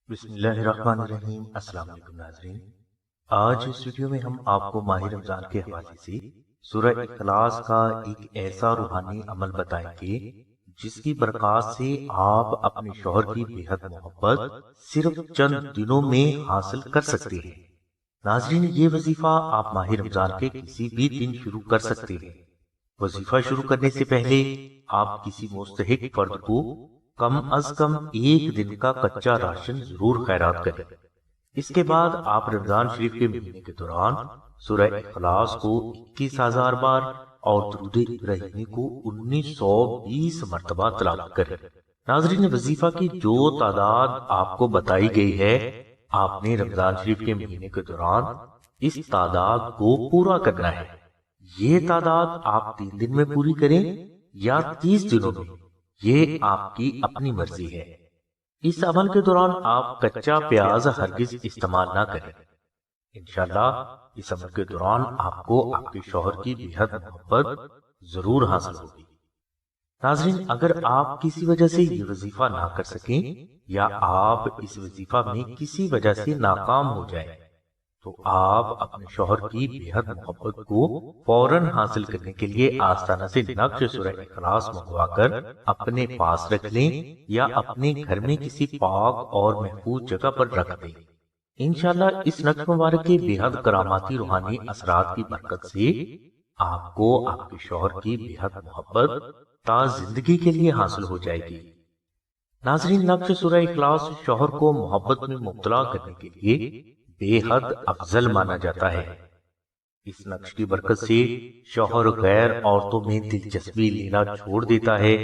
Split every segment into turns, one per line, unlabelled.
بسم اللہ الرحمن الرحیم۔ السلام علیکم ناظرین، آج اس ویڈیو میں ہم آپ کو ماہ رمضان کے حوالے سے سورہ اخلاص کا ایک ایسا روحانی عمل بتائیں گے جس کی برکات سے آپ اپنے شوہر کی بے حد محبت صرف چند دنوں میں حاصل کر سکتے ہیں۔ ناظرین، یہ وظیفہ آپ ماہ رمضان کے کسی بھی دن شروع کر سکتے ہیں۔ وظیفہ شروع کرنے سے پہلے آپ کسی مستحق فرد کو کم از کم ایک دن کا کچا راشن ضرور خیرات کریں۔ اس کے بعد آپ رمضان شریف کے مہینے کے دوران سورہ اخلاص کو 21,000 بار اور درود ابراہیمی کو 1920 مرتبہ تلاوت کریں۔ ناظرین، وظیفہ کی جو تعداد آپ کو بتائی گئی ہے، آپ نے رمضان شریف کے مہینے کے دوران اس تعداد کو پورا کرنا ہے۔ یہ تعداد آپ 3 دن میں پوری کریں یا 30 دنوں میں، یہ آپ کی اپنی مرضی ہے۔ اس عمل کے دوران آپ کچا پیاز ہرگز استعمال نہ کریں۔ انشاءاللہ اس عمل کے دوران آپ کو آپ کے شوہر کی بے حد محبت ضرور حاصل ہوگی۔ ناظرین، اگر آپ کسی وجہ سے یہ وظیفہ نہ کر سکیں یا آپ اس وظیفہ میں کسی وجہ سے ناکام ہو جائیں تو آپ اپنے شوہر کی بے حد محبت کو فوراً حاصل کرنے کے لیے آستانہ سے نقش سورہ اخلاص منگوا کر اپنے پاس رکھ لیں یا اپنے گھر میں کسی پاک اور محفوظ جگہ پر رکھ دیں۔ انشاءاللہ اس نقش مبارک کے بے حد کراماتی روحانی اثرات کی برکت سے آپ کو آپ کے شوہر کی بے حد محبت تا زندگی کے لیے حاصل ہو جائے گی۔ ناظرین، نقش سورہ اخلاص شوہر کو محبت میں مبتلا کرنے کے لیے بے حد افضل مانا جاتا ہے۔ اس نقش کی برکت سے شوہر غیر عورتوں میں دلچسپی لینا چھوڑ دیتا ہے،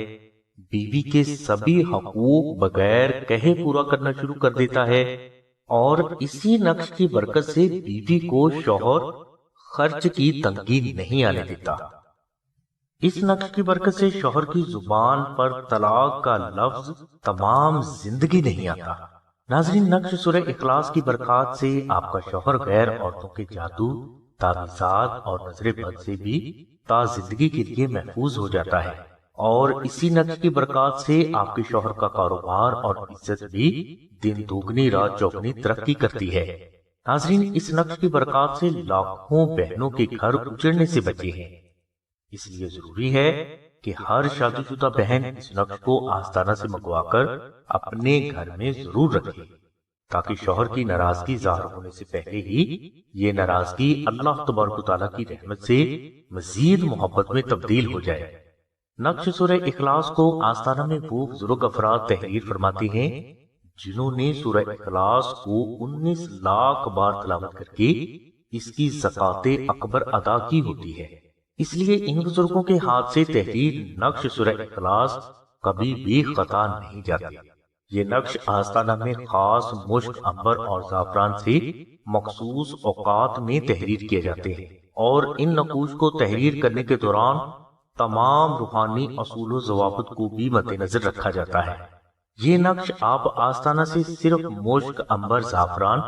بیوی کے سبھی حقوق بغیر کہے پورا کرنا شروع کر دیتا ہے، اور اسی نقش کی برکت سے بیوی کو شوہر خرچ کی تنگی نہیں آنے دیتا۔ اس نقش کی برکت سے شوہر کی زبان پر طلاق کا لفظ تمام زندگی نہیں آتا۔ ناظرین، نقش سورہ اخلاص کی برکات سے آپ کا شوہر غیر عورتوں کے جادو، تعویذات اور نظر بد سے بھی تا زندگی کے لیے محفوظ ہو جاتا ہے، اور اسی نقش کی برکات سے آپ کے شوہر کا کاروبار اور عزت بھی دن دوگنی رات چوگنی ترقی کرتی ہے۔ ناظرین، اس نقش کی برکات سے لاکھوں بہنوں کے گھر اجڑنے سے بچے ہیں۔ اس لیے ضروری ہے کہ ہر شادی شدہ بہن اس نقش کو آستانہ سے منگوا کر اپنے گھر میں ضرور رکھے، تاکہ شوہر کی ناراضگی ظاہر ہونے سے پہلے ہی یہ ناراضگی اللہ تبارک و تعالیٰ کی رحمت سے مزید محبت میں تبدیل ہو جائے۔ نقش سورہ اخلاص کو آستانہ میں وہ بزرگ افراد تحریر فرماتے ہیں جنہوں نے سورہ اخلاص کو 19 لاکھ بار تلاوت کر کے اس کی زکوٰۃ اکبر ادا کی ہوتی ہے۔ اس لیے ان بزرگوں کے ہاتھ سے تحریر نقش سورہ اخلاص کبھی بھی خطا نہیں جاتی۔ یہ نقش آستانہ میں خاص مشک، عنبر اور زعفران سے مخصوص اوقات میں تحریر کیے جاتے ہیں، اور ان نقوش کو تحریر کرنے کے دوران تمام روحانی اصول و ضوابط کو بھی مد نظر رکھا جاتا ہے۔ یہ نقش آپ آستانہ سے صرف مشک، عنبر، زعفران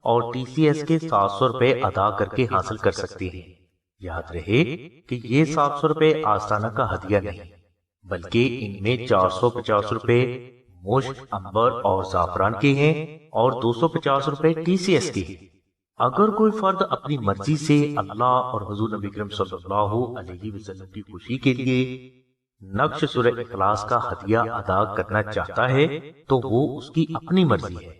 اور TCS کے 700 روپے ادا کر کے حاصل کر سکتے ہیں۔ یاد رہے کہ یہ 700 روپے آستانہ کا ہدیہ نہیں، بلکہ ان میں 450 روپے مشک، عنبر اور زعفران کے ہیں اور 250 روپے TCS کے ہیں۔ اگر کوئی فرد اپنی مرضی سے اللہ اور حضور نبی کریم صلی اللہ علیہ وسلم کی خوشی کے لیے نقش سورہ اخلاص کا ہدیہ ادا کرنا چاہتا ہے تو وہ اس کی اپنی مرضی ہے۔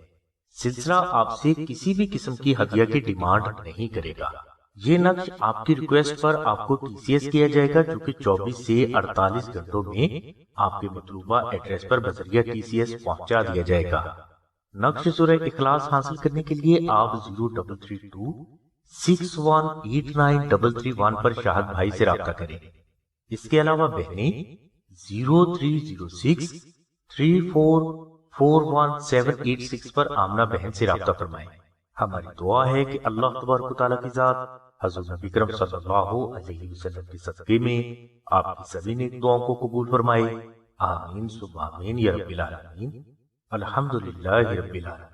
سلسلہ آپ سے کسی بھی قسم کی ہدیہ کی ڈیمانڈ نہیں کرے گا۔ یہ نقش آپ کی ریکویسٹ پر آپ کو TCS کیا جائے گا، جو کہ 24 سے 48 گھنٹوں میں آپ کے مطلوبہ ایڈریس پر بذریعہ TCS پہنچا دیا جائے گا۔ نقش سورہ اخلاص حاصل کرنے کے لیے آپ 0332618933 پر شاہد بھائی سے رابطہ کریں۔ اس کے علاوہ بہنیں 030634418786 پر آمنہ بہن سے رابطہ فرمائیں۔ ہماری دعا ہے کہ اللہ تبارک و تعالیٰ کی ذات حضور نبی کرم صلی اللہ علیہ وسلم کے صدقے میں آپ کی سبھی نیک دعاؤں کو قبول فرمائے۔ آمین ثم آمین یا رب العالمین۔ الحمدللہ رب العالمین۔